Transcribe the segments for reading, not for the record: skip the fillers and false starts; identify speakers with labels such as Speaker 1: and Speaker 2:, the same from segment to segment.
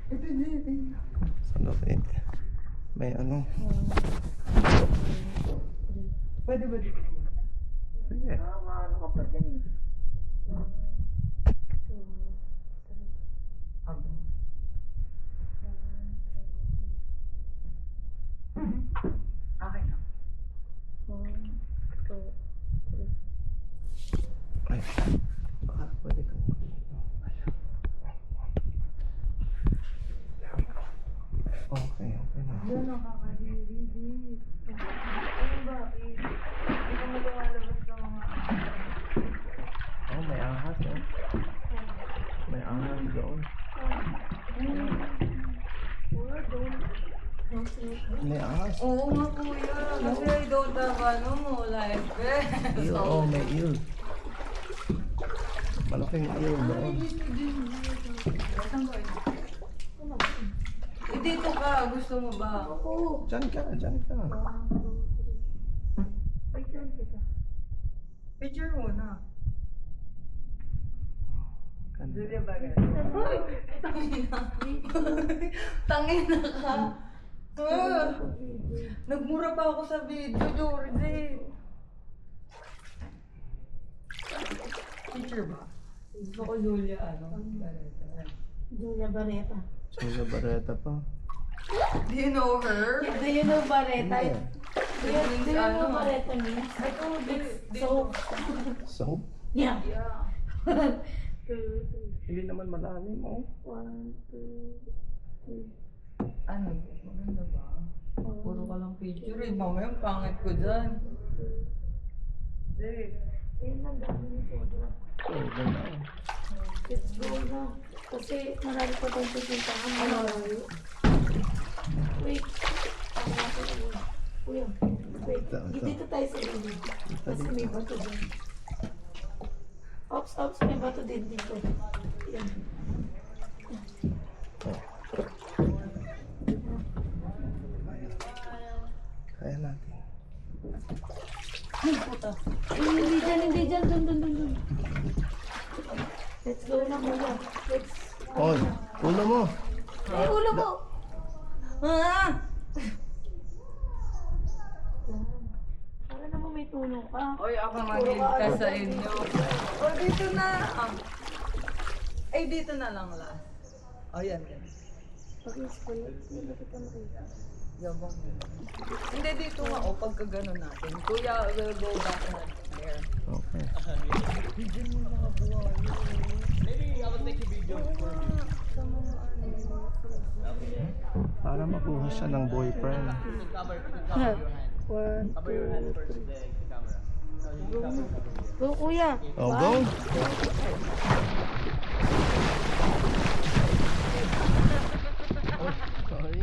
Speaker 1: Sa loob may ano.
Speaker 2: Pwede ba dito?
Speaker 1: Sige.
Speaker 3: Ano ka pa dyan eh?
Speaker 2: Okay na.
Speaker 1: Ay, baka pwede kang okay, okay na.
Speaker 3: Yan ang kakadiri. Ano bakit? Hindi ka mo lumalabas ng mga
Speaker 1: Oh, may ahas oh. May ahas doon. May ahas.
Speaker 3: Oo nga kuya. Kasi I don't have ano mo, life vest.
Speaker 1: Eel, oh, may eel. Malaking eel doon.
Speaker 3: Eh, dito ka. Gusto mo ba?
Speaker 1: Diyan ka, diyan ka.
Speaker 3: Picture mo na.
Speaker 1: Ganda.
Speaker 3: Ay! Tangina ka. Nagmura pa ako sa video, Jordan. Picture ba? Gusto ko Julia, ano?
Speaker 4: Julia Barreta.
Speaker 1: Julia Barreta pa.
Speaker 3: Do you know her?
Speaker 4: Do you know Barreta?
Speaker 1: Yeah.
Speaker 4: Do you know Barreta means?
Speaker 3: I told you.
Speaker 4: So,
Speaker 1: Soap?
Speaker 4: yeah.
Speaker 3: Yeah.
Speaker 4: 2, 3,
Speaker 1: Hindi naman malalim oh.
Speaker 4: 1, 2, 3.
Speaker 3: Ano? Maganda ba? Puro ka lang picture eh. Mamaya ang pangit ko dyan.
Speaker 4: Ayun lang dami nito.
Speaker 1: Oh, ganda oh.
Speaker 4: Let's go na. Kasi marami pa tayong pupuntahan.
Speaker 3: Ano?
Speaker 4: Wait. Kuya, wait.
Speaker 1: Ito.
Speaker 4: Dito tayo sa gilid. Kasi may bato din. Ops, may bato din dito. Yan.
Speaker 1: Oh. Kaya natin.
Speaker 4: Ay, puta. Hindi dyan. Dun. Let's go na kuya. Let's.
Speaker 1: Oy, ulo mo.
Speaker 4: Ay, ulo mo!
Speaker 3: Ah!
Speaker 4: Para naman may tulong ka.
Speaker 3: Oy, ako magigtas sa inyo. O, dito na. Ay, dito na lang last. O, yan.
Speaker 4: Pag-school, hindi kita makita.
Speaker 3: Yabang. Hindi, dito nga. O, pagka gano'n natin. Kuya, we'll go back na there.
Speaker 1: Okay.
Speaker 3: Video mo mga buhay.
Speaker 5: Maybe I will take a video for you.
Speaker 3: Sa mga ano.
Speaker 1: Para makuha siya ng boyfriend.
Speaker 5: Cover your hand.
Speaker 4: 1,
Speaker 5: Cover your hand first, then the camera. So you cover your hand.
Speaker 4: go kuya.
Speaker 1: Oh, go. Sorry.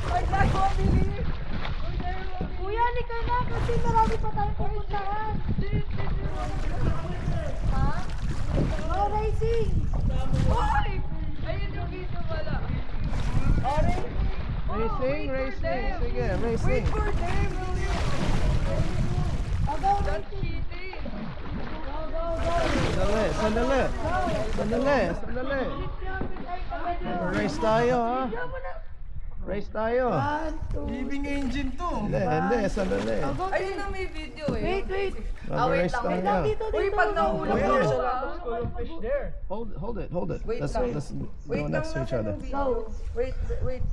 Speaker 3: Ay, tayo, Billy!
Speaker 4: Kuya, halika na kasi marami pa tayong pupuntahan.
Speaker 3: Ha?
Speaker 4: Oh, racing!
Speaker 3: Hoy! Ayun yung video pala. Orange.
Speaker 1: Racing. Sige,
Speaker 3: Wait
Speaker 1: racing.
Speaker 3: for them, will you?
Speaker 4: Go,
Speaker 3: That's cheating.
Speaker 1: Sandali. Race tayo ha. Race tayo.
Speaker 4: 1, 2.
Speaker 3: Living engine to.
Speaker 1: Hindi, sandali.
Speaker 3: Ayun na may video eh.
Speaker 4: Wait.
Speaker 3: Wait
Speaker 1: Mag-race
Speaker 3: lang,
Speaker 4: Wait
Speaker 1: tayo.
Speaker 4: lang, dito.
Speaker 3: Uy, pag nahulog
Speaker 5: Wait,
Speaker 3: ako
Speaker 5: there's a
Speaker 3: ah.
Speaker 5: lot of school of fish there.
Speaker 1: Hold it.
Speaker 3: Wait
Speaker 1: Let's
Speaker 3: lang.
Speaker 1: go
Speaker 3: Wait
Speaker 1: next to
Speaker 3: lang
Speaker 1: each
Speaker 3: natin
Speaker 1: other.
Speaker 3: yung video. Wait.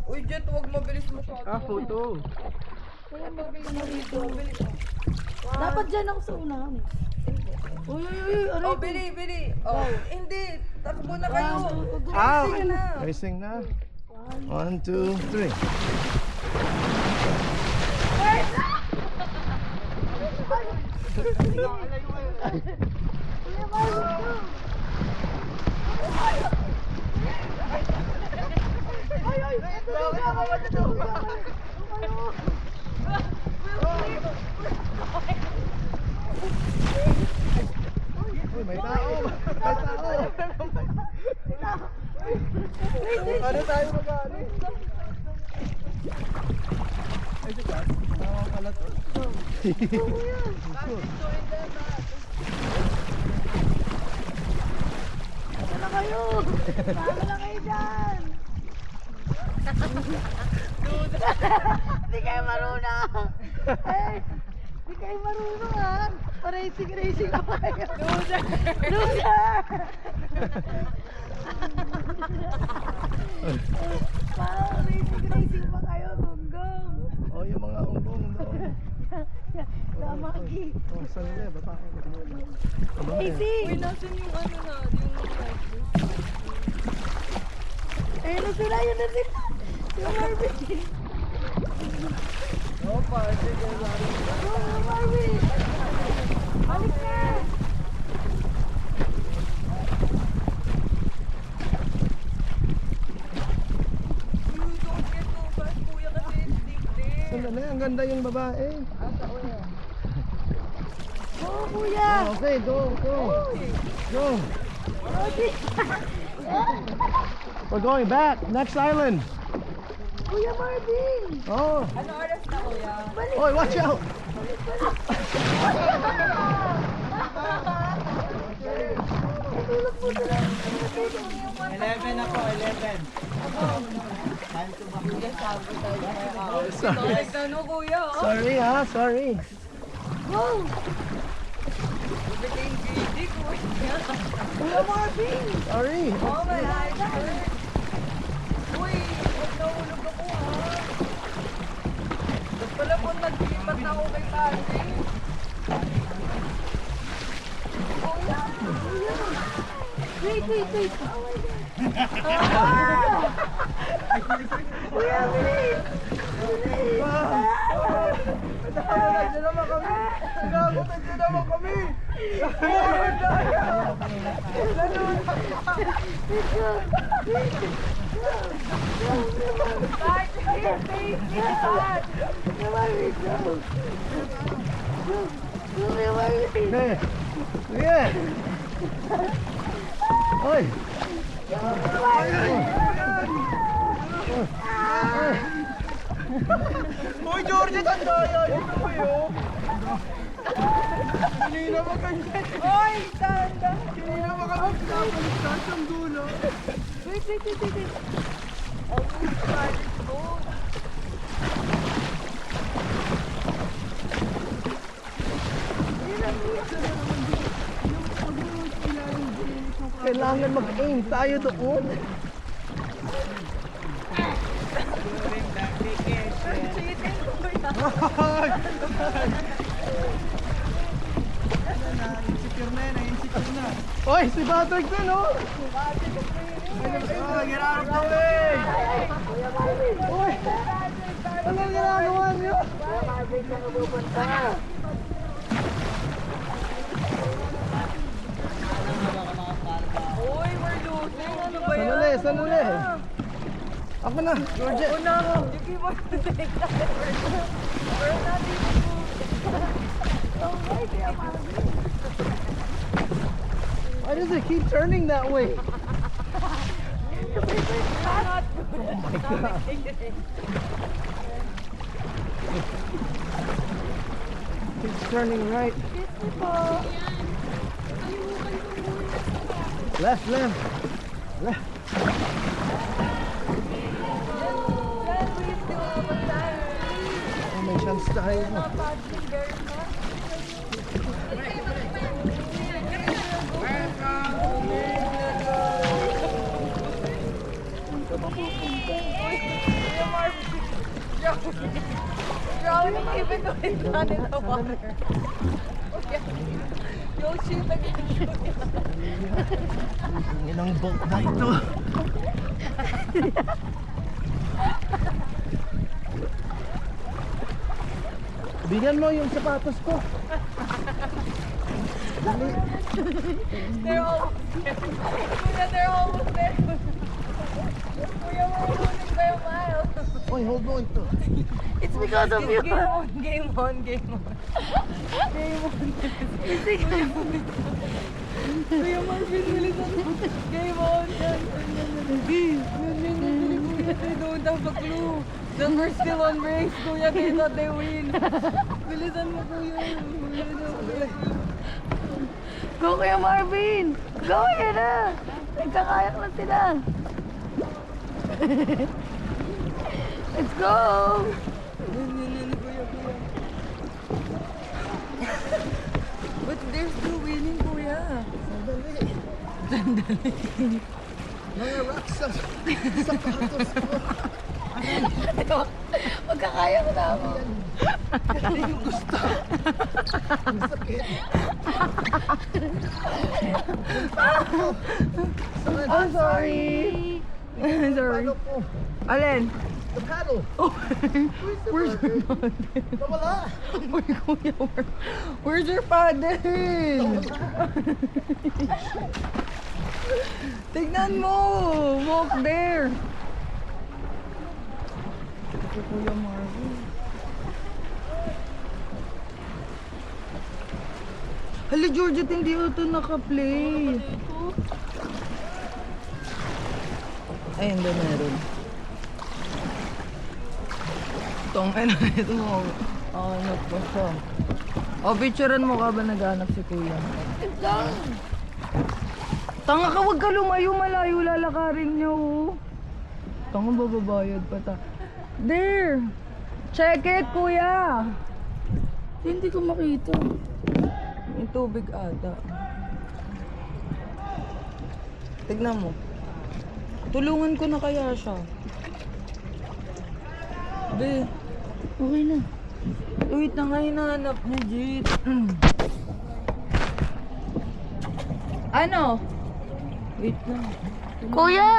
Speaker 3: Uy, Jet, huwag mabilis mo siya.
Speaker 1: Photo.
Speaker 4: Kuya, mabilis na dito. Dapat dyan ako sa unahan. Uy, aray
Speaker 3: Oh,
Speaker 4: ko.
Speaker 3: Billy. Oh, hindi. Takbo na kayo.
Speaker 1: Ow!
Speaker 3: Racing na.
Speaker 1: Racing na. 1, 2, 3. Uy, may tao. Ano tayo mag-ano? Ay, di ba? Tawang pala to.
Speaker 4: Tama na kayo dyan. Di kayo marunong. Eh, di kayo marunong ha. Racing pa kayo. Loser! Parang racing pa kayo, gonggong.
Speaker 1: Oh, yung mga umbong doon.
Speaker 4: Tama, Ki.
Speaker 1: Oh, saan nila? Babae.
Speaker 4: Easy!
Speaker 3: Uy, nasan yung ano na, yung
Speaker 4: Ayun na sila, yun na sila. Yung Marvin.
Speaker 1: Oh, party.
Speaker 4: Oh, Marvin. Balik na.
Speaker 3: You don't get too fast, kuya, kasi it's deep there.
Speaker 1: Sandali, ang ganda yung babae.
Speaker 4: Oh, kuya.
Speaker 1: Oh, okay, go. Go.
Speaker 4: Okay.
Speaker 1: We're going back. Next island.
Speaker 4: Kuya Marvin.
Speaker 1: Oh.
Speaker 3: Ano oras na, kuya?
Speaker 1: Oy, watch out.
Speaker 4: Tulog po sila.
Speaker 5: 11 ako, 11.
Speaker 3: Sorry, ano, kuya? Oh.
Speaker 1: Sorry ha, sorry.
Speaker 4: Go.
Speaker 3: Became greedy, kuya.
Speaker 4: Kuya Marvin.
Speaker 1: Sorry.
Speaker 3: Oh my God. Uy, huwag nahulog ako, ha? Ba't pala po naglipat na ako kay Pati?
Speaker 4: Wait. Oh my God. Kuya, bilis.
Speaker 1: Nandiyan naman kami. Nagagutan dyan naman kami. Hey. Sige. Oy. Uy, Georgie, tanda yan. Ito mo yun. Hindi na maganda.
Speaker 3: Oy, tanda!
Speaker 1: Hindi na maganda. Baliktad ang dulo.
Speaker 4: Wait.
Speaker 3: Ang ulit ko.
Speaker 1: Kailangan mag-aim tayo doon.
Speaker 3: Cheating, kuya.
Speaker 1: Oy, si Patrick din, oh! Get out of the way! Uy! Anong ginagawa niyo?
Speaker 3: Uy, we're losing. Ano ba yan?
Speaker 1: Sandali. Ako na, Georgie.
Speaker 3: Oo na. You keep on saying that. We're not even
Speaker 1: Why does it keep turning that way?
Speaker 3: We're not good. Oh my God.
Speaker 1: Keeps turning right. Left. Oh, may chance tayo.
Speaker 3: Drowning even though it's not in the water. Yo, shit again.
Speaker 1: Inang boat na ito. Bigyan mo yung sapatos ko. Dali.
Speaker 3: They're almost there. Kuya, they're almost there. Kuya, we're losing by a mile.
Speaker 1: Oy, hold mo ito.
Speaker 4: It's because of you.
Speaker 3: Game on. Kuya Marvin, bilisan mo. Game on. They don't have a clue. The first still on race, kuya, they thought they win. Bilisan mo, kuya.
Speaker 4: Go, Kuya Marvin. Go, yan na. Nagkakayak na sila. Let's go!
Speaker 3: But there's no winning, kuya.
Speaker 1: Mga rocks sa sapatos ko.
Speaker 4: Magkakaya ko na ako.
Speaker 1: Hindi yung gusto. Ang sakit.
Speaker 3: I'm sorry. I'm sorry.
Speaker 1: Paano ko?
Speaker 3: Alin?
Speaker 1: The paddle.
Speaker 3: Where's your paddle?
Speaker 1: Nawala.
Speaker 3: Uy, kuya, where's your paddle? Tignan mo! Walk there! Ito Kuya Marvin. Hala, Georgette, hindi ito naka-play. Ayun, doon meron. Itong ano, ito mo. Ano pa siya. O, picturean mo ka ba naghanap si Kuya? Tanga ka, wag ka lumayo, malayo lalakarin niyo. Oh. Tanga, bababayad pa ta. There! Check it, Kuya!
Speaker 4: Hindi ko makita.
Speaker 3: Yung tubig ata. Tignan mo. Tulungan ko na kaya siya. Be,
Speaker 4: Okay na.
Speaker 3: wait na nga hinahanap niya, Jit. Ano? Wait lang.
Speaker 4: Kuya!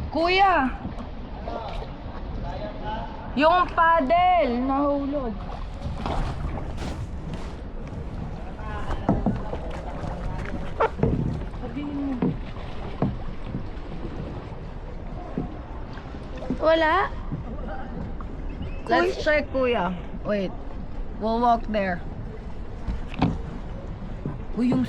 Speaker 3: Kuya! Yung paddle! Nahulog. Sabihin mo.
Speaker 4: Wala?
Speaker 3: Let's check, Kuya. Wait. We'll walk there. Uy, yung